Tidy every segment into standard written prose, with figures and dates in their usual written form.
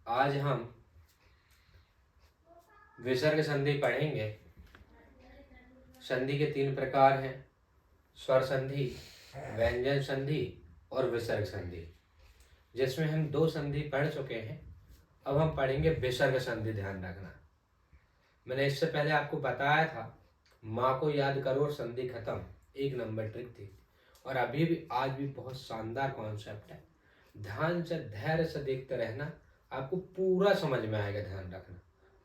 आज हम विसर्ग संधि पढ़ेंगे। संधि के 3 प्रकार हैं, स्वर संधि, व्यंजन संधि और विसर्ग संधि, जिसमें हम 2 संधि पढ़ चुके हैं। अब हम पढ़ेंगे विसर्ग संधि। ध्यान रखना, मैंने इससे पहले आपको बताया था, माँ को याद करो और संधि खत्म, 1 नंबर ट्रिक थी। और अभी भी आज भी बहुत शानदार कॉन्सेप्ट है। ध्यान से धैर्य से देखते रहना, आपको पूरा समझ में आएगा। ध्यान रखना,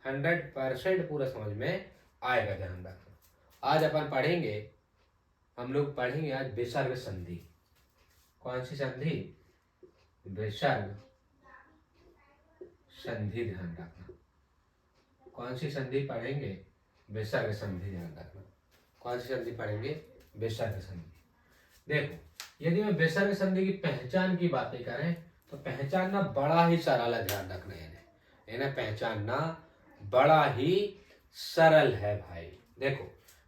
100% पूरा समझ में आएगा। ध्यान रखना, आज अपन पढ़ेंगे, हम लोग पढ़ेंगे आज विसर्ग संधि। कौन सी संधि? विसर्ग संधि। ध्यान रखना, कौन सी संधि पढ़ेंगे? विसर्ग संधि। ध्यान रखना, कौन सी संधि पढ़ेंगे? विसर्ग संधि। देखो, यदि मैं विसर्ग संधि की पहचान की बातें करें तो पहचानना बड़ा ही सरल है। ध्यान रखना, इन्हें पहचानना बड़ा ही सरल है भाई। देखो,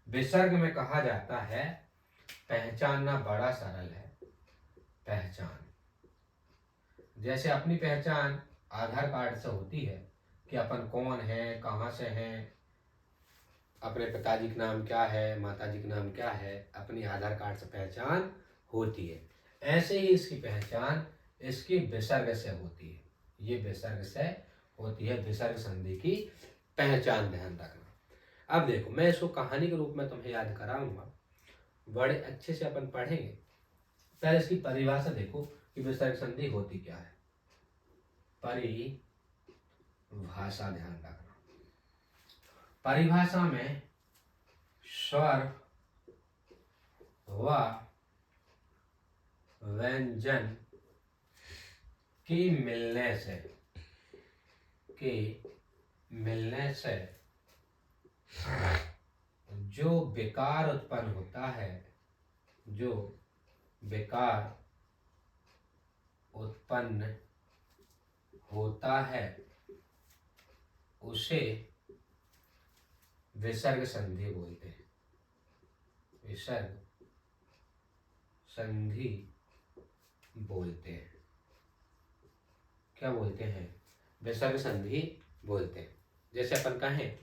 विसर्ग में कहा जाता है पहचानना बड़ा सरल है। पहचान, जैसे अपनी पहचान आधार कार्ड से होती है कि अपन कौन है, कहाँ से हैं, अपने पिताजी का नाम क्या है, माताजी का नाम क्या है, अपनी आधार कार्ड से पहचान होती है। ऐसे ही इसकी पहचान इसकी विसर्ग से होती है। ये विसर्ग से होती है, विसर्ग संधि की पहचान। ध्यान रखना। अब देखो, मैं इसको कहानी के रूप में तुम्हें याद कराऊंगा, बड़े अच्छे से अपन पढ़ेंगे। पहले इसकी परिभाषा देखो कि विसर्ग संधि होती क्या है। परिभाषा, ध्यान रखना, परिभाषा में स्वर व व्यंजन के मिलने से जो विकार उत्पन्न होता है, जो विकार उत्पन्न होता है, उसे विसर्ग संधि बोलते हैं। विसर्ग संधि बोलते हैं। क्या बोलते हैं? विसर्ग संधि बोलते हैं। जैसे अपन कहें,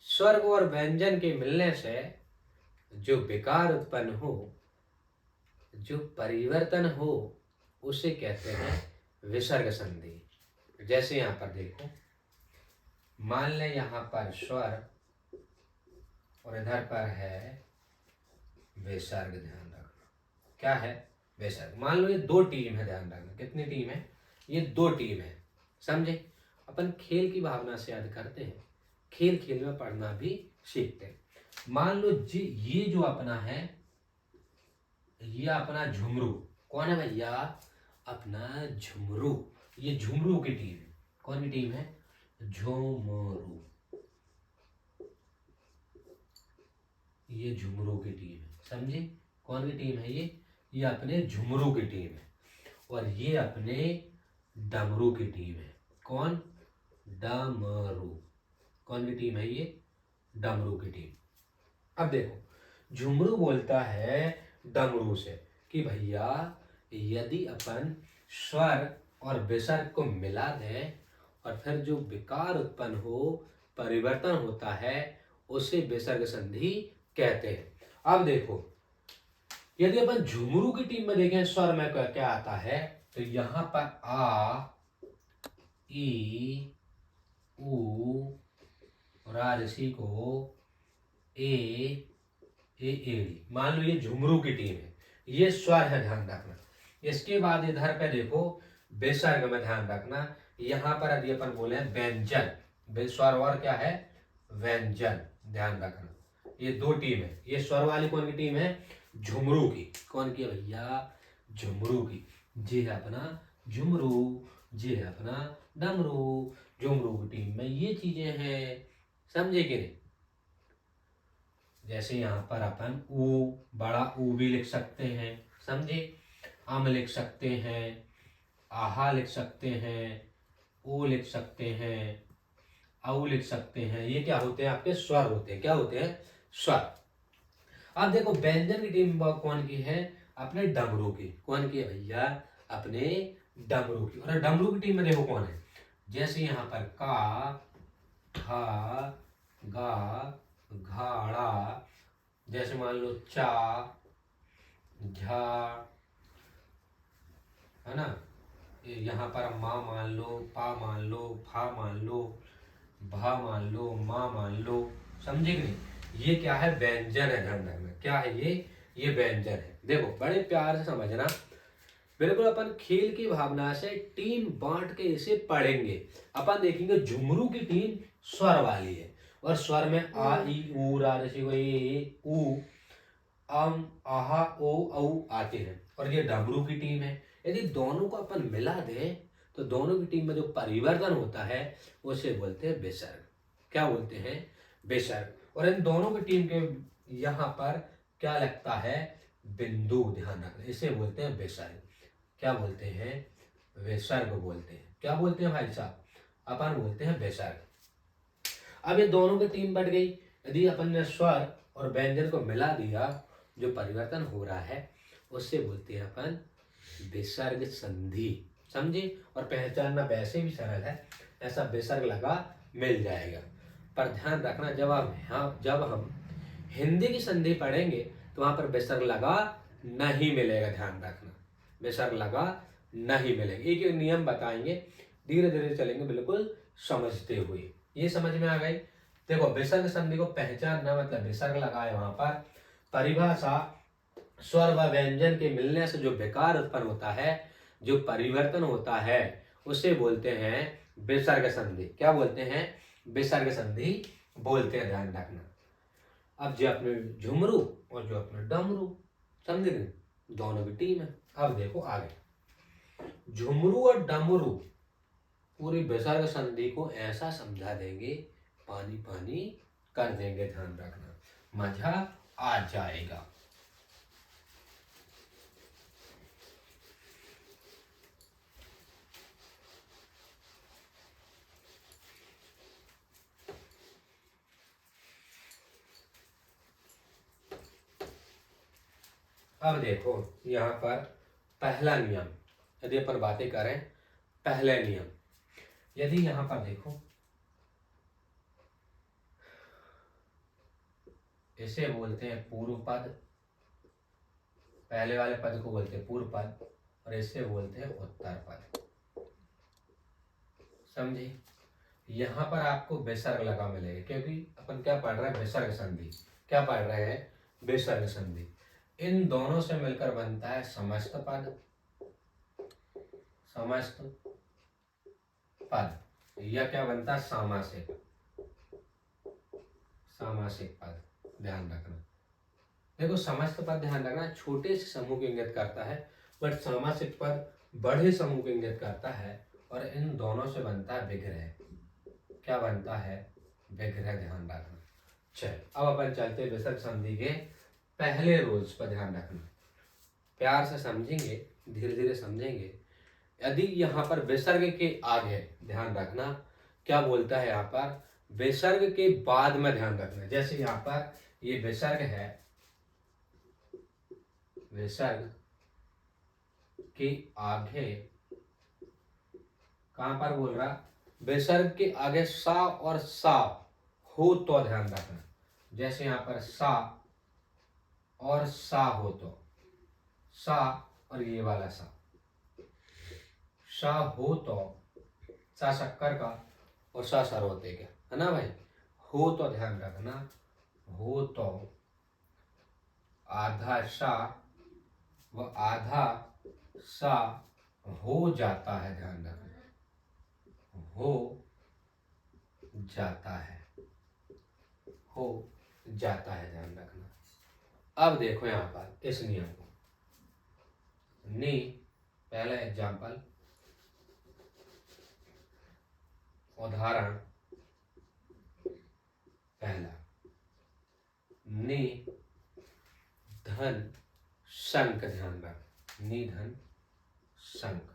स्वर और व्यंजन के मिलने से जो विकार उत्पन्न हो, जो परिवर्तन हो, उसे कहते हैं विसर्ग संधि। जैसे यहां पर देखो, मान लें यहां पर स्वर और इधर पर है विसर्ग। ध्यान रखना, क्या है? विसर्ग। मान लो ये 2 टीम है। ध्यान रखना, कितनी टीम है? ये 2 टीम है। समझे? अपन खेल की भावना से याद करते हैं, खेल खेल में पढ़ना भी सीखते हैं। मान लो जी, ये जो अपना है, ये अपना झुमरू। कौन है भैया? अपना झुमरू। ये झुमरू की टीम है। कौन की टीम है? झुमरू। ये झुमरू की टीम है। समझे? कौन की टीम है ये अपने झुमरू की टीम है। और ये अपने डमरू की टीम है। कौन? डमरू। कौन की टीम है ये? डमरू की टीम। अब देखो, झुमरू बोलता है डमरू से कि भैया, यदि अपन स्वर और विसर्ग को मिला दें और फिर जो विकार उत्पन्न हो, परिवर्तन होता है, उसे विसर्ग संधि कहते हैं। अब देखो, यदि अपन झुमरू की टीम में देखें, स्वर में क्या आता है, तो यहां पर आ, ई, उ, राजसी को, ए एड़ी। मान लो ये झुमरू की टीम है, ये स्वर है। ध्यान रखना। इसके बाद इधर पे देखो विसर्ग में, ध्यान रखना, यहां पर यदि अपन बोले व्यंजन, स्वर और क्या है? व्यंजन। ध्यान रखना, ये 2 टीम है। ये स्वर वाली कौन की टीम है? झुमरू की। कौन की है भैया? झुमरू की। जी है अपना झुमरू, जी है अपना डमरू। झुमरू की टीम में ये चीजें हैं। समझे कि नहीं? जैसे यहाँ पर अपन ऊ, बड़ा ऊ भी लिख सकते हैं। समझे? अम लिख सकते हैं, आहा लिख सकते हैं, ओ लिख सकते हैं, औ लिख सकते हैं। ये क्या होते हैं? आपके स्वर होते हैं। क्या होते हैं? स्वर। अब देखो, व्यंजन की टीम कौन की है? अपने डमरू की। कौन की है भैया? अपने डमरू की। और डमरू की टीम में देखो कौन है? जैसे यहाँ पर का, खा, गा, घाड़ा, जैसे मान लो चा, झा, है ना, यहाँ पर माँ मान लो, पा मान लो, फा मान लो, भा मान लो, माँ मान लो, समझे कि नहीं। ये क्या है, व्यंजन है, ध्यान रखना क्या है ये व्यंजन है। देखो बड़े प्यार से समझना, बिल्कुल अपन खेल की भावना से टीम बांट के इसे पढ़ेंगे। अपन देखेंगे झुमरू की टीम स्वर वाली है, और स्वर में आ ई ऊ रा जैसे ये ऊ अम आहा ओ औ आते हैं, और ये डमरू की टीम है। यदि दोनों को अपन मिला दें तो दोनों की टीम में जो परिवर्तन होता है उसे बोलते हैं विसर्ग। क्या बोलते हैं, विसर्ग। और इन दोनों की टीम के यहाँ पर क्या लगता है, बिंदु, ध्यान रखना, इसे बोलते हैं विसर्ग। क्या बोलते हैं, विसर्ग बोलते हैं। क्या बोलते हैं भाई साहब, अपन बोलते हैं विसर्ग। अब ये दोनों की टीम बढ़ गई, यदि अपन ने स्वर और व्यंजन को मिला दिया, जो परिवर्तन हो रहा है उससे बोलते हैं अपन विसर्ग संधि। समझे, और पहचानना वैसे भी सरल है, ऐसा विसर्ग लगा मिल जाएगा। पर ध्यान रखना, जब हम हिंदी की संधि पढ़ेंगे तो वहां पर विसर्ग लगा नहीं मिलेगा, ध्यान रखना, विसर्ग लगा नहीं मिलेगा। एक एक नियम बताएंगे, धीरे धीरे चलेंगे बिल्कुल समझते हुए। ये समझ में आ गई। देखो विसर्ग संधि को पहचानना मतलब विसर्ग लगाए वहां पर, परिभाषा, स्वर व व्यंजन के मिलने से जो विकार उत्पन्न होता है, जो परिवर्तन होता है, उसे बोलते हैं विसर्ग संधि। क्या बोलते हैं, विसर्ग संधि बोलते हैं, ध्यान रखना। अब जो अपने झुमरू और जो अपने डमरू, समझे, दोनों की टीम है। अब देखो आगे, झुमरू और डमरू पूरी विसर्ग संधि को ऐसा समझा देंगे, पानी पानी कर देंगे, ध्यान रखना, मजा आ जाएगा। अब देखो यहाँ पर पहला नियम, यदि अपन बातें करें पहले नियम, यदि यहाँ पर देखो, इसे बोलते हैं पूर्व पद, पहले वाले पद को बोलते हैं पूर्व पद, और इसे बोलते हैं उत्तर पद। समझे, यहाँ पर आपको विसर्ग लगा मिलेगा, क्योंकि अपन क्या पढ़ रहे हैं, विसर्ग संधि। क्या पढ़ रहे हैं, विसर्ग संधि। इन दोनों से मिलकर बनता है समस्त पद, समस्त पद, या क्या बनता है, सामासिक, सामासिक पद, ध्यान रखना। देखो समस्त पद, ध्यान रखना, छोटे से समूह को इंगित करता है, बट सामासिक पद बड़े समूह को इंगित करता है, और इन दोनों से बनता है विग्रह। क्या बनता है, विग्रह, ध्यान रखना। चल अब अपन चलते हैं विसर्ग संधि के पहले रूल्स पर, ध्यान रखना, प्यार से समझेंगे, धीरे धीरे समझेंगे। यदि यहाँ पर विसर्ग के आगे, ध्यान रखना, क्या बोलता है यहाँ पर, विसर्ग के बाद में, ध्यान रखना, जैसे यहाँ पर ये विसर्ग है, विसर्ग के आगे, कहां पर बोल रहा, विसर्ग के आगे सा और सा हो तो, ध्यान रखना, जैसे यहाँ पर सा और सा हो तो, सा और ये वाला सा, सा हो तो, सा शक्कर का और सा सरवते का, है ना भाई। हो तो ध्यान रखना, हो तो आधा सा व आधा सा हो जाता है, ध्यान रखना, हो जाता है, हो जाता है, ध्यान रखना। अब देखो यहां पर इस नियम को, नी, पहला एग्जाम्पल, उदाहरण पहला, नि धन शंख, ध्यान रख, नि धन शंख।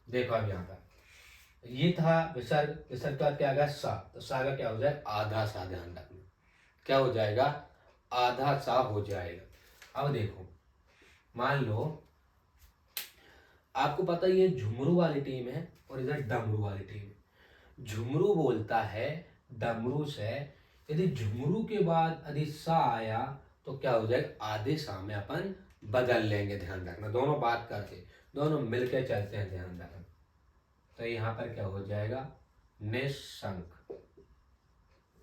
देखो अब यहाँ पर ये था विसर्ग, विसर्ग का क्या आ गया, सा, तो सा का क्या हो जाए, आधा सा, ध्यान रखना, क्या हो जाएगा, आधा सा हो जाएगा। अब देखो, मान लो आपको पता है ये झुमरू वाली टीम है और इधर डमरू वाली टीम है, झुमरू बोलता है डमरू से। यदि झुमरू के बाद यदि सा आया तो क्या हो जाएगा, आधे सा में अपन बदल लेंगे। ध्यान रखना, दोनों बात करते, दोनों मिलके चलते हैं, ध्यान रखना। तो यहाँ पर क्या हो जाएगा, निशंक।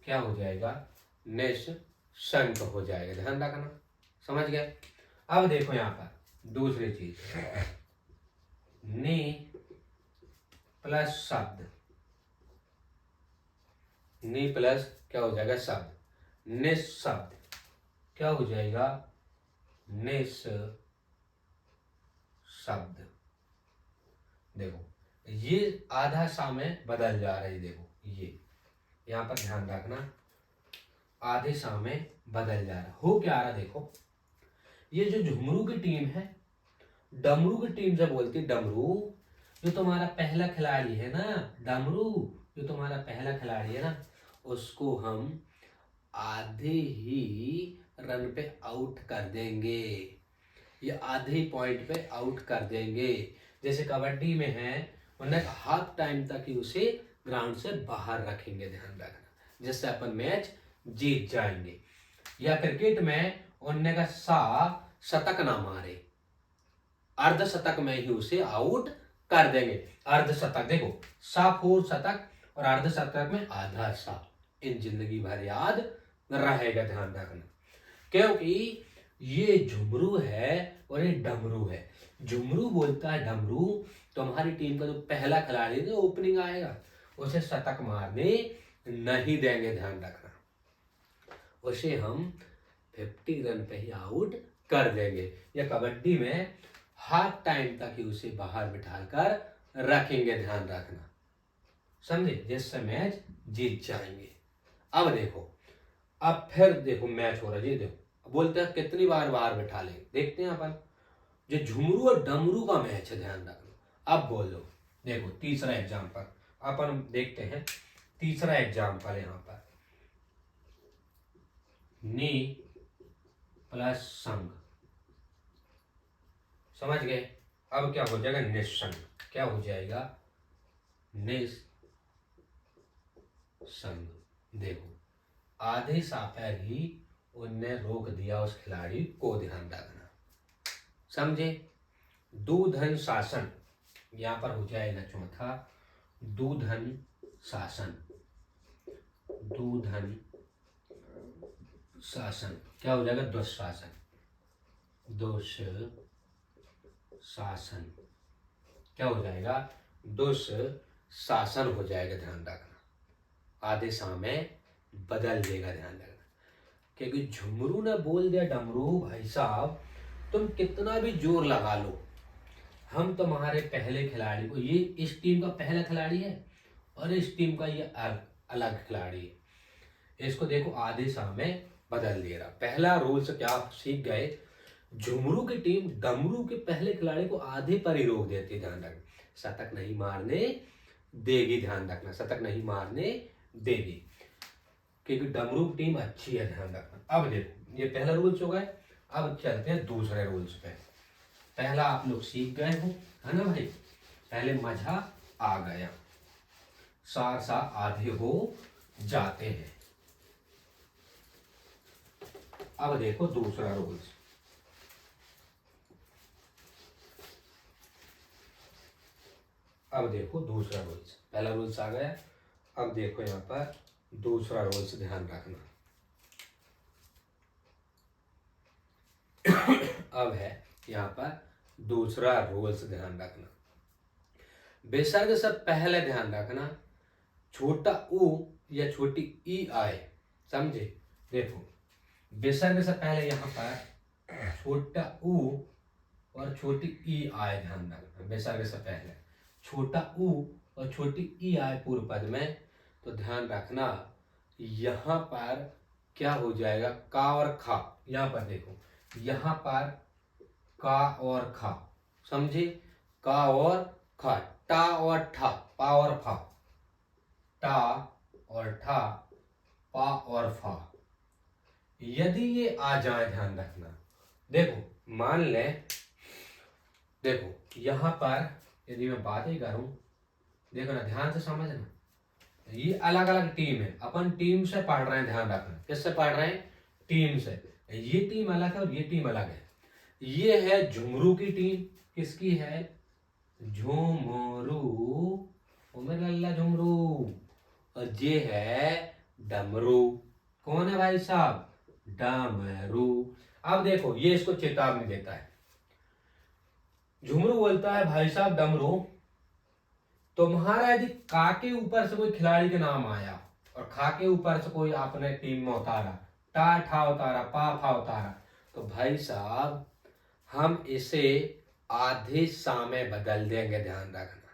क्या हो जाएगा, निशंक हो जाएगा। ध्यान रखना, समझ गए। अब देखो यहाँ पर दूसरी चीज, नि प्लस शब्द, नि प्लस क्या हो जाएगा शब्द, निशब्द। क्या हो जाएगा, निशब्द। देखो ये आधा सा में बदल जा रही, देखो ये यहाँ पर ध्यान रखना, आधे सा में बदल जा रहा। हो क्या रहा, देखो ये जो झुमरू की टीम है, डमरू की टीम से बोलती है डमरू, जो तुम्हारा पहला खिलाड़ी है ना, डमरू जो तुम्हारा पहला खिलाड़ी है ना, उसको हम आधे ही रन पे आउट कर देंगे। ये आधे ही पॉइंट पे आउट कर देंगे। जैसे कबड्डी में है, उन्हें हाफ टाइम तक ही उसे ग्राउंड से बाहर रखेंगे। ध्यान रखना, जिससे अपन मैच जीत जाएंगे। या क्रिकेट में उन्हें का सा शतक ना मारे, अर्ध शतक में ही उसे आउट कर देंगे। अर्ध शतक, देखो सा फोर शतक और अर्ध शतक में आधा सा, इन जिंदगी भर याद रहेगा। ध्यान रखना, क्योंकि ये झुमरू है और ये डमरू है। झुमरू बोलता है डमरू, तुम्हारी टीम का जो पहला खिलाड़ी है ओपनिंग आएगा, उसे शतक मारने नहीं देंगे। ध्यान रखना, उसे हम 50 रन पे ही आउट कर देंगे। या कबड्डी में हाफ टाइम तक ही उसे बाहर बिठाकर रखेंगे। ध्यान रखना, समझे, जिससे मैच जीत जाएंगे। अब देखो, अब फिर देखो मैच हो रहा है, ये देखो बोलते हैं कितनी बार बाहर बिठा लेंगे, देखते हैं अपन। जो झुमरू और डमरू का मैच है, ध्यान रखना। अब बोलो, देखो तीसरा एग्जाम्पल अपन देखते हैं। तीसरा एग्जाम्पल यहाँ पर, नी प्लस संग, समझ गए। अब क्या हो जाएगा, निशंग। क्या हो जाएगा, निशंग। देखो आधे सा पर ही उनने रोक दिया उस खिलाड़ी को। ध्यान रखना, समझे। दूधन शासन, यहां पर हो जाएगा चौथा, दूधन शासन। दूधन शासन क्या हो जाएगा, दुशासन। दुशासन क्या हो जाएगा, दुशासन हो जाएगा। ध्यान रखना, आधे सा में बदल देगा। ध्यान रखना, क्योंकि झुमरू ने बोल दिया डमरू भाई साहब तुम कितना भी जोर लगा लो, हम तुम्हारे पहले खिलाड़ी को, ये इस टीम का पहला खिलाड़ी है और इस टीम का ये अलग खिलाड़ी है, इसको देखो आधे सा में बदल दे रहा। पहला रूल से क्या आप सीख गए, झुमरू की टीम डमरू के पहले खिलाड़ी को आधे पर ही रोक देती है। ध्यान रखना, शतक नहीं मारने देगी। ध्यान रखना, शतक नहीं मारने देगी, क्योंकि डमरू की टीम अच्छी है। ध्यान रखना। अब देखो ये पहला रूल्स हो गए, अब चलते हैं दूसरे रूल्स पे। पहला आप लोग सीख गए हो, है ना भाई, पहले मजा आ गया, सार सा आधे हो जाते हैं। अब देखो दूसरा रूल्स, अब देखो दूसरा रूल्स, पहला रूल्स आ गया, अब देखो यहाँ पर दूसरा रूल्स, ध्यान रखना। अब है यहाँ पर दूसरा रूल्स, ध्यान रखना। विसर्ग से पहले ध्यान रखना, छोटा ऊ या छोटी ई आए, समझे। देखो विसर्ग से पहले यहाँ पर छोटा ऊ और छोटी ई आए, ध्यान रखना। विसर्ग से पहले छोटा ऊ और छोटी ई आए पूर्व पद में, तो ध्यान रखना यहाँ पर क्या हो जाएगा, का और खा। यहाँ पर देखो, यहाँ पर का और खा, समझे, का और खा, टा और ठा, पा और फा, टा और ठा, पा और फा, यदि ये आ जाए, ध्यान रखना। देखो मान ले, देखो यहां पर यदि मैं बातें करूं, देखो ना ध्यान से समझना, ये अलग अलग टीम है, अपन टीम से पढ़ रहे हैं, ध्यान रखना। किससे पढ़ रहे हैं? टीम से। ये टीम अलग है और ये टीम अलग है। ये है झुमरू की टीम। किसकी है? झुमरू। उमर लल्ला झुमरू। और ये है डमरू। कौन है भाई साहब? डमरू। अब देखो, ये इसको चेतावनी देता है। झुमरू बोलता है, भाई साहब डमरू, तुम्हारा यदि का के ऊपर से कोई खिलाड़ी का नाम आया और खा के ऊपर से कोई आपने टीम में उतारा, टा ठा उतारा, पा फा उतारा, तो भाई साहब हम इसे आधे सा में बदल देंगे। ध्यान रखना,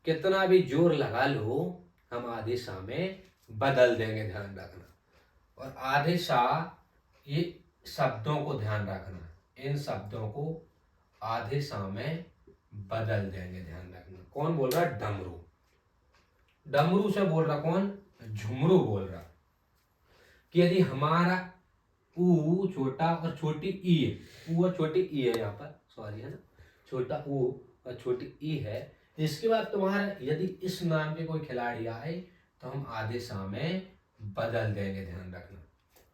कितना भी जोर लगा लो, हम आधे सा में बदल देंगे। ध्यान रखना। और आधे सा, ये शब्दों को ध्यान रखना, इन शब्दों को आधे सा में बदल देंगे। ध्यान रखना। कौन बोल रहा है? डमरू। डमरू से बोल रहा कौन? झुमरू बोल रहा कि यदि हमारा ऊ छोटा और छोटी ई है, ऊ और छोटी ई है यहाँ पर, सॉरी है ना, छोटा ऊ और छोटी ई है, इसके बाद तुम्हारा यदि इस नाम के कोई खिलाड़ी आए तो हम आधे सा में बदल देंगे। ध्यान रखना,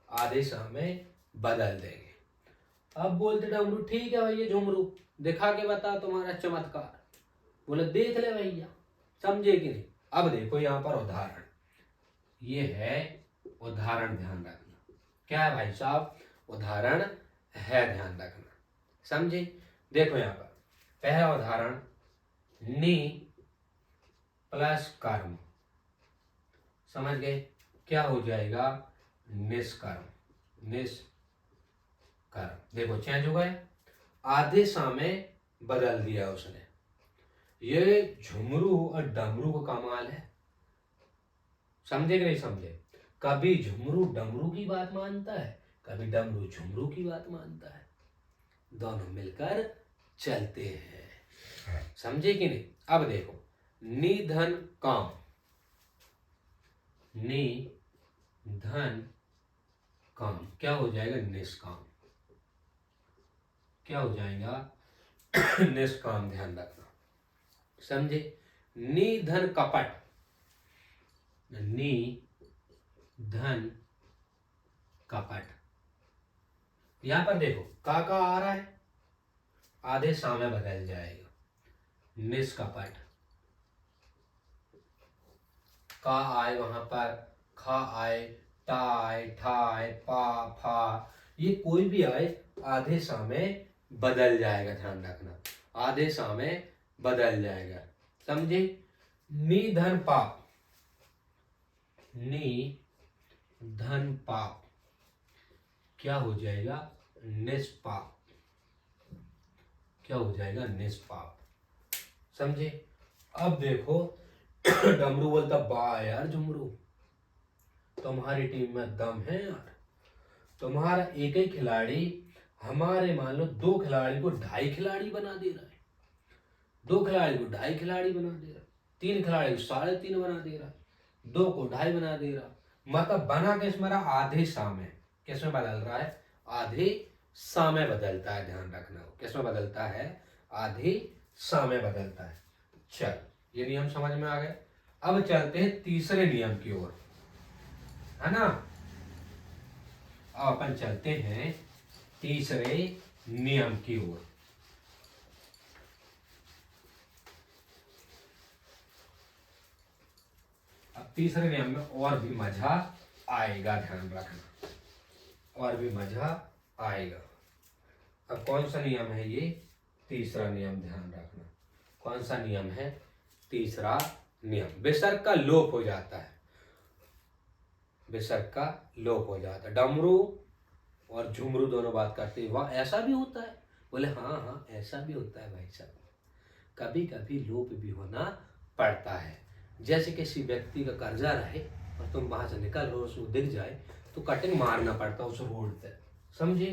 आधे सा में बदल देंगे। अब बोलते डमरू, ठीक है भैया झुमरू, दिखा के बता तुम्हारा चमत्कार। बोले देख ले भैया, समझे कि नहीं? अब देखो यहाँ पर उदाहरण, ये है उदाहरण, ध्यान रखना। क्या है भाई साहब? उदाहरण है, ध्यान रखना, समझे? देखो यहाँ पर पहला उदाहरण, नी प्लस कर्म, समझ गए? क्या हो जाएगा? निष्कर्म। निष्कर्म। देखो चेंज हो गए, आधे सा में बदल दिया उसने। ये झुमरू और डमरू का कमाल है, समझे कि नहीं समझे? कभी झुमरू डमरू की बात मानता है, कभी डमरू झुमरू की बात मानता है, दोनों मिलकर चलते हैं। समझे कि नहीं? अब देखो, निधन काम, निधन काम क्या हो जाएगा? निष्काम। क्या हो जाएगा? निष्काम। ध्यान रखना, समझे? निधन कपट, निधन कपट। यहां पर देखो का आ रहा है, आधे सामे बदल जाएगा। निष्कपट, का आए वहां पर, खा आए, टा आए, ठा आए, पा फा, ये कोई भी आए आधे सामे बदल जाएगा। ध्यान रखना, आधे सामे बदल जाएगा। समझे? निधन पाप, निधन पाप क्या हो जाएगा? निष्पाप। क्या हो जाएगा? निष्पाप। समझे? अब देखो, डमरू बोलता, वाह यार झुमरू, तुम्हारी टीम में दम है यार, तुम्हारा एक ही खिलाड़ी हमारे मान लो 2 खिलाड़ी को 2.5 खिलाड़ी बना दे रहा है, 2 खिलाड़ी को 2.5 खिलाड़ी बना दे रहा है, 3 खिलाड़ी को 3.5 बना दे रहा है, 2 को 2.5 बना दे रहा। मतलब बना किस मेरा? आधे सामे। किस में बदल रहा है? आधे सामे बदलता है। ध्यान रखना, किस में बदलता है? आधे सामे बदलता है। चल, ये नियम समझ में आ गए। अब चलते हैं तीसरे नियम की ओर, है ना? अब अपन चलते हैं तीसरे नियम की ओर। अब तीसरे नियम में और भी मजा आएगा, ध्यान रखना, और भी मजा आएगा। अब कौन सा नियम है ये? तीसरा नियम, ध्यान रखना। कौन सा नियम है? तीसरा नियम। विसर्ग का लोप हो जाता है, विसर्ग का लोप हो जाता है। डमरू और झुमरू दोनों बात करते हैं, वाह ऐसा भी होता है? बोले हाँ हाँ ऐसा भी होता है भाई साहब, कभी कभी लोप भी होना पड़ता है। जैसे किसी व्यक्ति का कर्जा रहे और तुम वहां से निकल रहे हो, उसको दिख जाए तो कटिंग मारना पड़ता है उस रोड पे, समझे?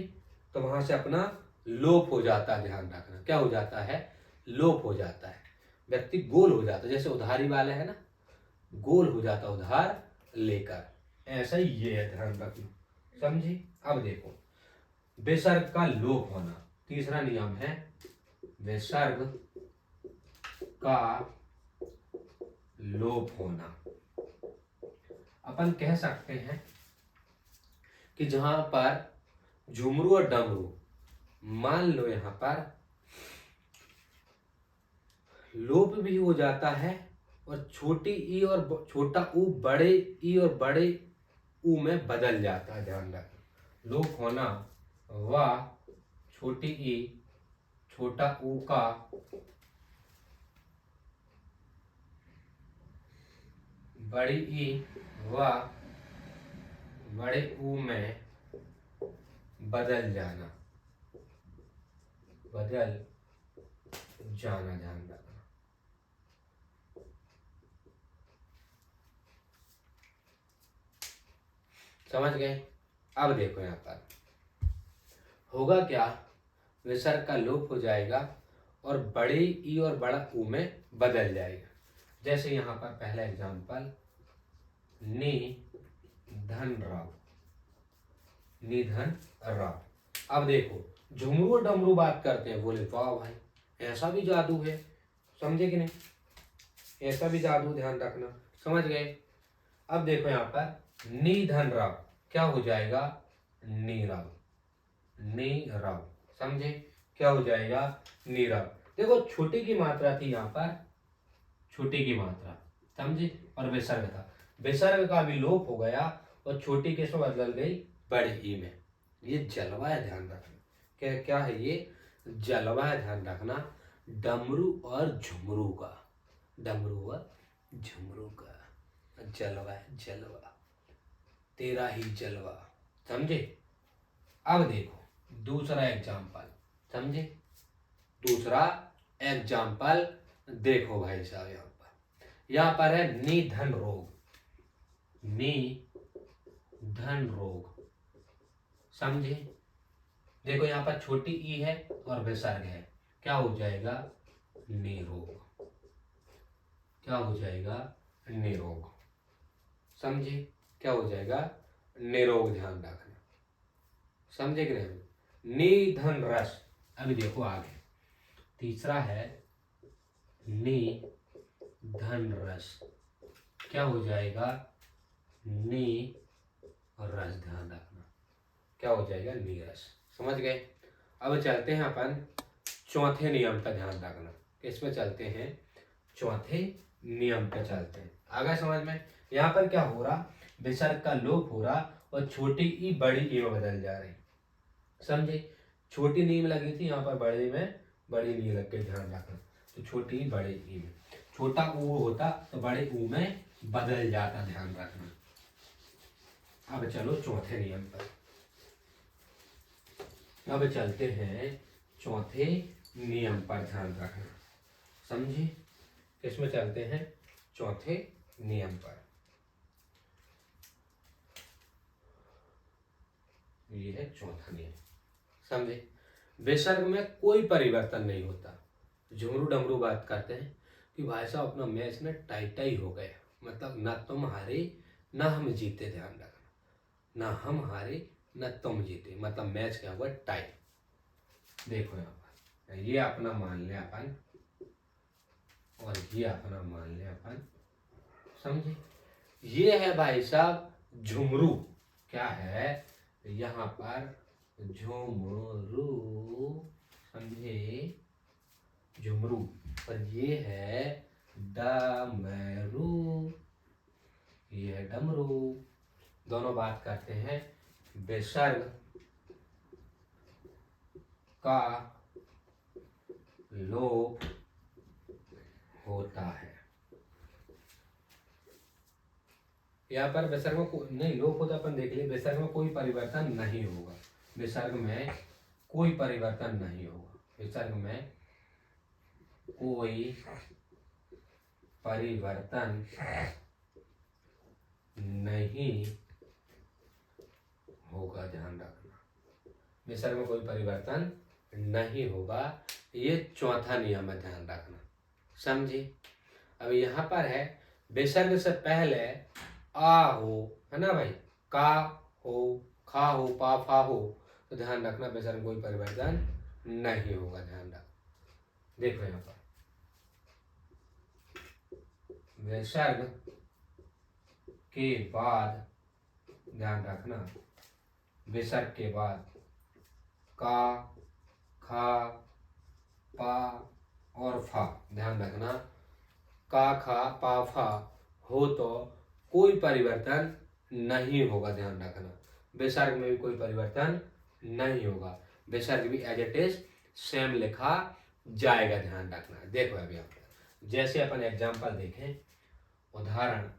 तो वहां से अपना लोप हो जाता है। ध्यान रखना, क्या हो जाता है? लोप हो जाता है, व्यक्ति गोल हो जाता है। जैसे उधारी वाले है ना, गोल हो जाता उधार लेकर, ऐसा ही ये है, ध्यान रखना, समझे? अब देखो, विसर्ग का लोप होना, तीसरा नियम है विसर्ग का लोप होना। अपन कह सकते हैं कि जहां पर झुमरू और डमरू, मान लो यहां पर लोप भी हो जाता है और छोटी ई और छोटा ऊ बड़े ई और बड़े ऊ में बदल जाता है। ध्यान रखना, लोप होना व छोटी ई छोटा ऊ का बड़ी ई व बड़े ऊ में बदल जाना, बदल जाना। ध्यान रखना, समझ गए। अब देखो यहां पर होगा क्या, विसर्ग का लोप हो जाएगा और बड़े ई और बड़ा ऊ में बदल जाएगा। जैसे यहां पर पहला एग्जांपल, नि धन राव, निधन राव। अब देखो झुमरू और डमरू बात करते हैं, बोले वाह भाई ऐसा भी जादू है, समझे कि नहीं, ऐसा भी जादू, ध्यान रखना, समझ गए। अब देखो यहाँ पर निधन राव क्या हो जाएगा, नीरव, नीरव, समझे, क्या हो जाएगा, नीरव। देखो छोटी की मात्रा थी यहाँ पर, छोटी की मात्रा, समझे, और विसर्ग था, विसर्ग का भी लोप हो गया और छोटी किसमें बदल गई, बड़ी ई में। ये जलवा है, ध्यान रखना, क्या क्या है ये, जलवा है, ध्यान रखना। डमरू और झुमरू का, डमरू और झुमरू का जलवा है, जलवा, तेरा ही जलवा, समझे। अब देखो दूसरा एग्जाम्पल, समझे, दूसरा एग्जाम्पल देखो भाई साहब, यहाँ पर है निधन रोग, निधन रोग, समझे। देखो यहाँ पर छोटी ई है और विसर्ग है, क्या हो जाएगा, निरोग, क्या हो जाएगा, निरोग, समझे, क्या हो जाएगा, निरोग, ध्यान रखना, समझे कि नहीं। निधन रस, अभी देखो आगे तीसरा है निधन रस, क्या हो जाएगा, नी रस, ध्यान रखना, क्या हो जाएगा, नीरस, समझ गए। अब चलते हैं अपन चौथे नियम पर, ध्यान रखना, किस पे चलते हैं, चौथे नियम पे चलते हैं, आ गया समझ में। यहाँ पर क्या हो रहा, विसर्ग का लोप हो रहा और छोटी ई बड़ी ई में बदल जा रही, समझे, छोटी नी में लगी थी, यहाँ पर बड़े में बड़ी नी लग गई, ध्यान रखना, तो छोटी बड़े ई में, छोटा ऊ होता तो बड़े ऊ में बदल जाता, ध्यान रखना। अब चलो चौथे नियम पर, अब चलते हैं चौथे नियम पर, ध्यान रखना, समझे, किसमें चलते हैं, चौथे नियम पर। ये है चौथा नियम, समझे। विसर्ग में कोई परिवर्तन नहीं होता। झुमरू डमरू बात करते हैं कि भाई साहब अपना मैच में टाई टाई हो गया, मतलब ना तुम हारे ना हम जीते, ध्यान रखना, ना हम हारे ना तुम जीते, मतलब मैच क्या हुआ, टाई। देखो यहाँ पर ये अपना मान लिया अपन और ये अपना मान लिया अपन, समझे। ये है भाई साहब झुमरू, क्या है यहाँ पर, झुमरू, समझे, झुमरू, और ये है डमरू, ये है डमरू। दोनों बात करते हैं विसर्ग का लोप होता है। यहाँ पर विसर्ग में नहीं लोप होता, अपन देख लिए, विसर्ग में कोई परिवर्तन नहीं होगा, विसर्ग में कोई परिवर्तन नहीं होगा, विसर्ग में कोई परिवर्तन नहीं होगा, ध्यान रखना, विसर्ग में कोई परिवर्तन नहीं होगा। ये चौथा नियम है, ध्यान रखना, समझे। अब यहाँ पर है विसर्ग से पहले आ हो, है ना भाई, का हो, खा हो, पा फा हो, तो ध्यान रखना विसर्ग में कोई परिवर्तन नहीं होगा, ध्यान रखना। देखो यहाँ पर विसर्ग के बाद, ध्यान रखना, विसर्ग के बाद का, खा, पा और फा, ध्यान रखना, का, खा, पा, फा हो तो कोई परिवर्तन नहीं होगा। ध्यान रखना, विसर्ग में भी कोई परिवर्तन नहीं होगा, विसर्ग भी एज इट इज सेम लिखा जाएगा। ध्यान रखना। देखो अभी यहाँ पर जैसे अपन एग्जाम्पल देखें, उदाहरण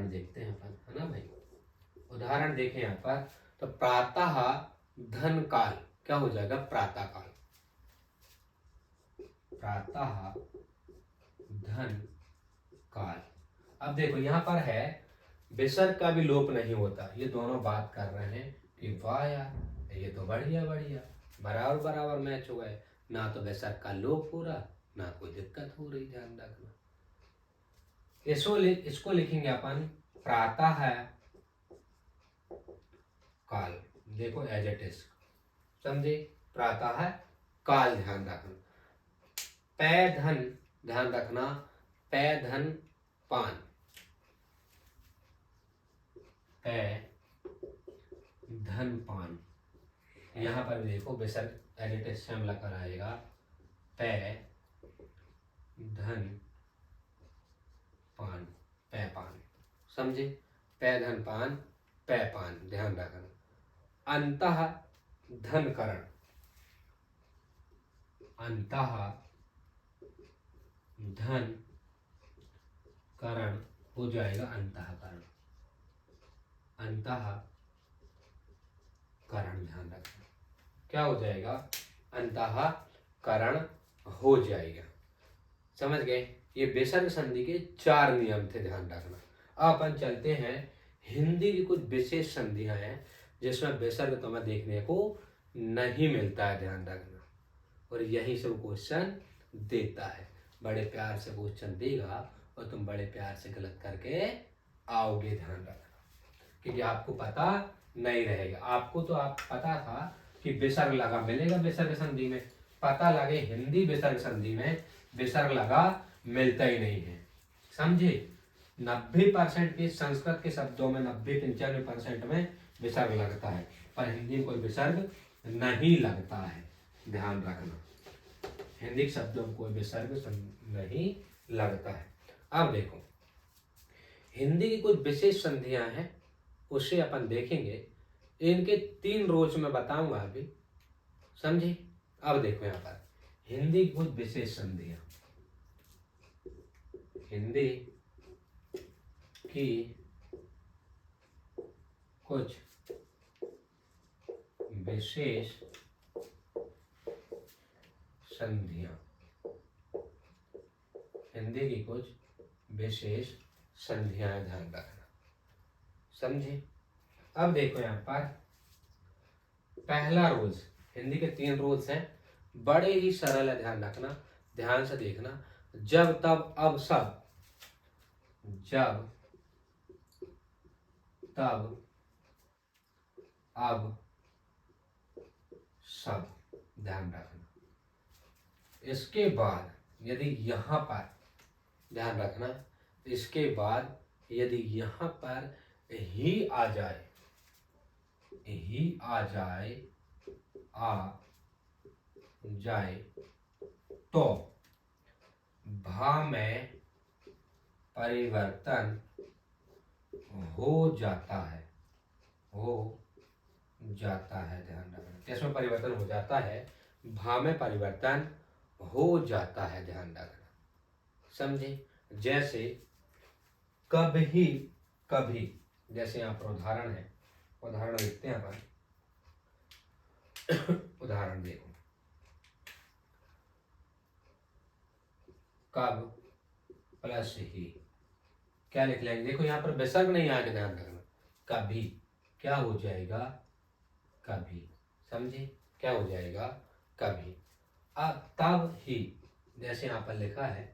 देखते हैं अपन, है ना भाई। उदाहरण देखें यहाँ पर, तो प्रातः धन काल, क्या हो जाएगा, प्रातः काल, प्रातः धन काल। अब देखो यहाँ पर है, विसर्ग का भी लोप नहीं होता। ये दोनों बात कर रहे हैं कि वाह यार, ये तो बढ़िया बढ़िया, बराबर बराबर मैच हो गए, ना तो विसर्ग का लोप हो रहा, ना कोई दिक्कत हो रही। ध्यान रखना, इसको लिखेंगे अपन प्रातः है काल। देखो एज इट इज, समझे, प्रातः है काल। ध्यान रखना, पै धन, ध्यान रखना, पै धन पान, पै धन पान। यहां पर देखो विसर्ग एज इट इज सेम लगा आएगा, पै धन पान, पै पान, समझे, पै धन पान, पै पान। ध्यान रखना, अंतः धन करण, अंतः धन करण हो जाएगा अंतःकरण, अंतःकरण। ध्यान रखना, क्या हो जाएगा, अंतःकरण हो जाएगा। समझ गए, ये विसर्ग संधि के 4 नियम थे। ध्यान रखना। अब अपन चलते हैं, हिंदी की कुछ विशेष संधियां हैं जिसमें विसर्ग तुम्हें देखने को नहीं मिलता है। ध्यान रखना, और यही सब क्वेश्चन देता है, बड़े प्यार से क्वेश्चन देगा और तुम बड़े प्यार से गलत करके आओगे। ध्यान रखना, क्योंकि आपको पता नहीं रहेगा। आपको तो आप पता था कि विसर्ग लगा मिलेगा विसर्ग संधि में, पता लगे हिंदी विसर्ग संधि में विसर्ग लगा मिलता ही नहीं है। समझे, 90% के संस्कृत के शब्दों में 90-95% में विसर्ग लगता है, पर हिंदी में कोई विसर्ग नहीं लगता है। ध्यान रखना, हिंदी के शब्दों में कोई विसर्ग नहीं लगता है। अब देखो, हिंदी की कुछ विशेष संधियां हैं, उसे अपन देखेंगे। इनके 3 रोज में बताऊंगा अभी, समझे। अब देखो यहाँ पर हिंदी की कुछ विशेष संधियां, हिंदी की कुछ विशेष संधियां, हिंदी की कुछ विशेष संधियां, ध्यान रखना, समझे। अब देखो यहाँ पर पहला रोज, हिंदी के 3 रोज हैं, बड़े ही सरल है। ध्यान रखना, ध्यान से देखना, जब तब अब सब, जब तब अब सब, ध्यान रखना। इसके बाद यदि यहां पर, ध्यान रखना, इसके बाद यदि यहां पर ही आ जाए, ही आ जाए, आ जाए तो भा में परिवर्तन हो जाता है, हो जाता है। ध्यान रखना, किसमें परिवर्तन हो जाता है, भा में परिवर्तन हो जाता है। ध्यान रखना, समझे। जैसे कभी कभी, जैसे यहाँ पर उदाहरण है, उदाहरण देखते हैं अपन। उदाहरण देखो, कब प्लस ही, क्या लिख लेंगे, देखो यहाँ पर विसर्ग नहीं आएगा। ध्यान रखना, कभी क्या हो जाएगा, कभी, समझे, क्या हो जाएगा, कभी। अब तब ही, जैसे यहाँ पर लिखा है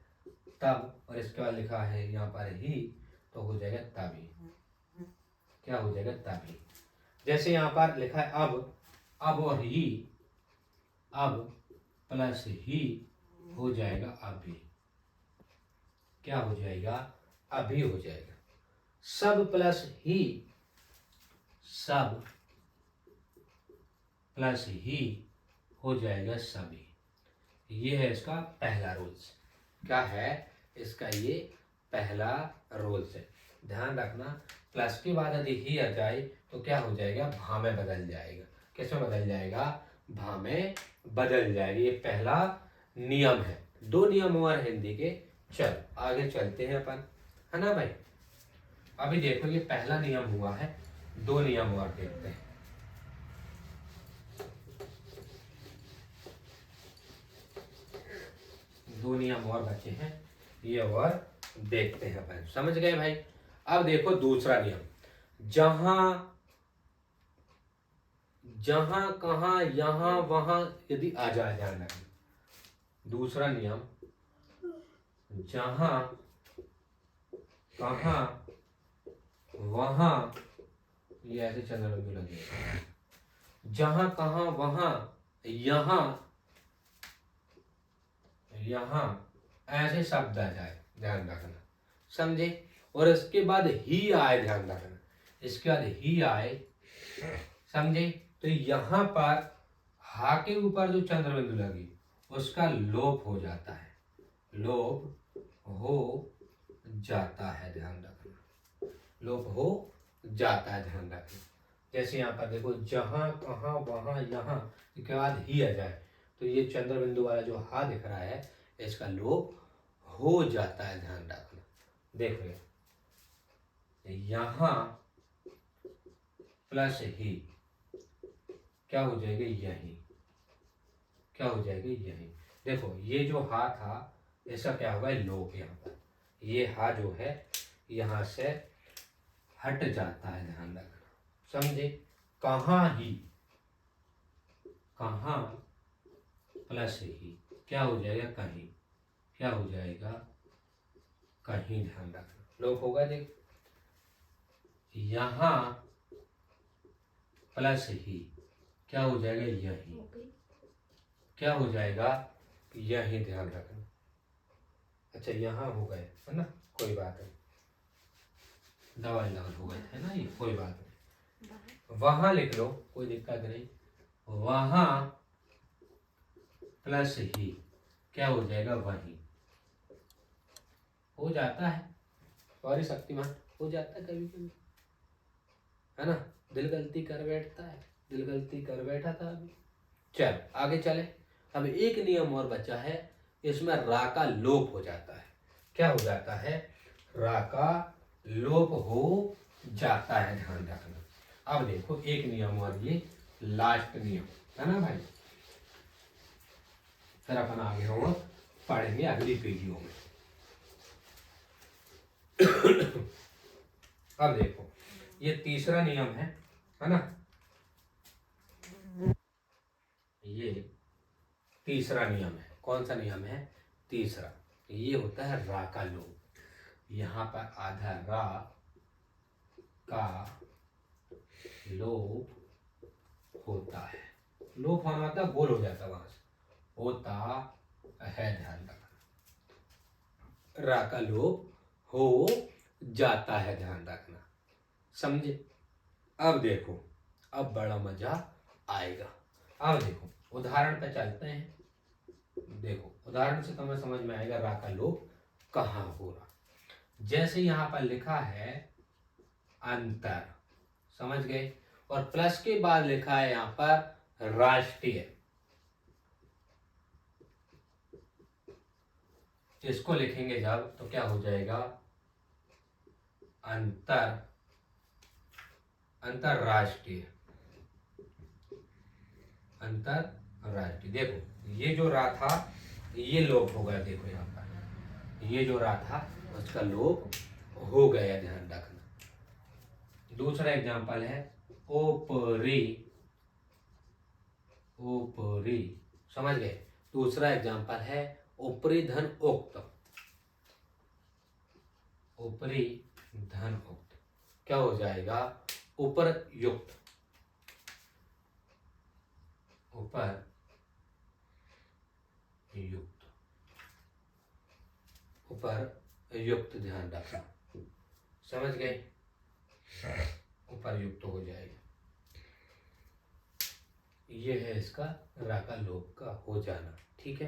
तब, और इसके बाद लिखा है यहाँ पर ही, तो हो जाएगा तभी, क्या हो जाएगा, तभी। जैसे यहाँ पर लिखा है अब और ही, अब प्लस ही हो जाएगा अभी, क्या हो जाएगा, अभी हो जाएगा। सब प्लस ही, सब प्लस ही हो जाएगा सभी। ये है इसका पहला रूल्स। क्या है इसका, ये पहला रूल्स है। ध्यान रखना, प्लस के बाद यदि ही आ जाए तो क्या हो जाएगा, भा में बदल जाएगा। किस में बदल जाएगा, भा में बदल जाएगी। ये पहला नियम है। दो नियम और हिंदी के। चल आगे चलते हैं अपन, है ना भाई। अभी देखो ये पहला नियम हुआ है, दो नियम और देखते हैं। दो नियम और बचे हैं, ये और देखते हैं अपन। समझ गए भाई। अब देखो दूसरा नियम, जहां जहां कहां यहां वहां यदि आ जाए, ध्यान रखना। दूसरा नियम, जहां कहां वहां, ये ऐसे चंद्रबिंदु लगेगा। जहां कहां वहां यहां यहां ऐसे शब्द आ जाए, ध्यान रखना। समझे। और इसके बाद ही आए, ध्यान रखना। इसके बाद ही आए, समझे। तो यहां पर हा के ऊपर जो चंद्रबिंदु लगी उसका लोप हो जाता है, लोप हो जाता है, ध्यान रखना। लोप हो जाता है, ध्यान रखना। जैसे यहाँ पर देखो, जहां कहां वहां यहां, इसके बाद ही आ जाए तो ये चंद्रबिंदु वाला जो हा दिख रहा है इसका लोप हो जाता है, ध्यान रखना। देखो यहां प्लस ही क्या हो जाएगा, यही। क्या हो जाएगा, यही। देखो ये जो हा था इसका क्या होगा, लोप। यहाँ पर ये हा जो है यहां से हट जाता है, ध्यान रखना। समझे। कहां ही, कहां प्लस ही क्या हो जाएगा, कहीं। क्या हो जाएगा, कहीं, ध्यान रखना। लोप होगा। देख, यहां प्लस ही क्या हो जाएगा, यही। क्या हो जाएगा, यही, ध्यान रखना। अच्छा यहां हो गए, है ना, कोई बात नहीं, दवाई लगन हो गए थे ना, ये कोई बात नहीं। वहां लिख लो, कोई दिक्कत नहीं। वहां प्लस ही क्या हो जाएगा, वही। हो जाता है, सॉरी शक्तिमान, हो जाता है कभी कभी, है ना। दिल गलती कर बैठता है, दिल गलती कर बैठा था अभी। चल आगे चले। अब एक नियम और बचा है, इसमें रा का लोप हो जाता है। क्या हो जाता है, रा का लोप हो जाता है, ध्यान रखना। अब देखो एक नियम और, ये लास्ट नियम है ना भाई। फिर अपन आगे हो पढ़ेंगे अगली वीडियो में। अब देखो ये तीसरा नियम है ना। ये तीसरा नियम है। कौन सा नियम है, तीसरा। ये होता है रा का लोप। यहां पर आधा रा का लोप होता है। लोप होना मतलब गोल हो जाता, वहां से होता है, ध्यान रखना। रा का लोप हो जाता है, ध्यान रखना। समझे। अब देखो, अब बड़ा मजा आएगा। अब देखो उदाहरण पे चलते हैं। देखो उदाहरण से तुम्हें समझ में आएगा रा का लोप कहाँ हो रहा। जैसे यहां पर लिखा है अंतर, समझ गए। और प्लस के बाद लिखा है यहां पर राष्ट्रीय। इसको लिखेंगे जब तो क्या हो जाएगा, अंतर, अंतरराष्ट्रीय, अंतरराष्ट्रीय। देखो ये जो रा था ये लोप हो गया। देखो यहाँ पर ये जो रा था उसका लोप हो गया, ध्यान रखना। दूसरा एग्जांपल है ऊपरी, ऊपरी, समझ गए। दूसरा एग्जांपल है ऊपरी धन उक्त, ऊपरी धन उक्त। क्या हो जाएगा, ऊपर युक्त, ऊपर युक्त, ऊपर युक्त ध्यान रखना, समझ गए, ऊपर युक्त हो जाएगा। ये है इसका रा का लोप का हो जाना, ठीक है।